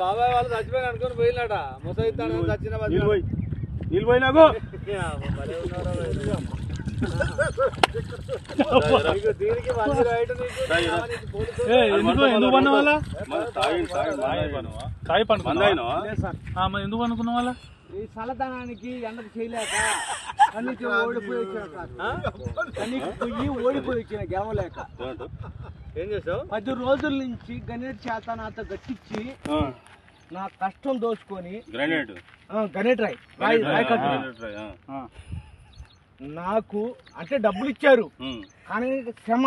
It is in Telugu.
బాబాయ్ వాళ్ళు చచ్చిపోయి అనుకుని పోయినాట ముసైతాను చచ్చిన నిలిపోయినాకు ఎందుకు పన్న వాళ్ళ కాయ పండుకున్నా ఎందుకు అనుకున్న వాళ్ళ ఈ చల్లదనానికి ఎండకు చేయలేక కన్నీకి ఓడిపోయి వచ్చాక కన్నీకి పొయ్యి ఓడిపోయి వచ్చిన గెలవలేక ఏం చేసావు 10 రోజుల నుంచి గణేట్ చేత నాతో గట్టించి నా కష్టం దోచుకొని గణేట్ రాయి నాకు అంటే డబ్బులు ఇచ్చారు కానీ క్షమ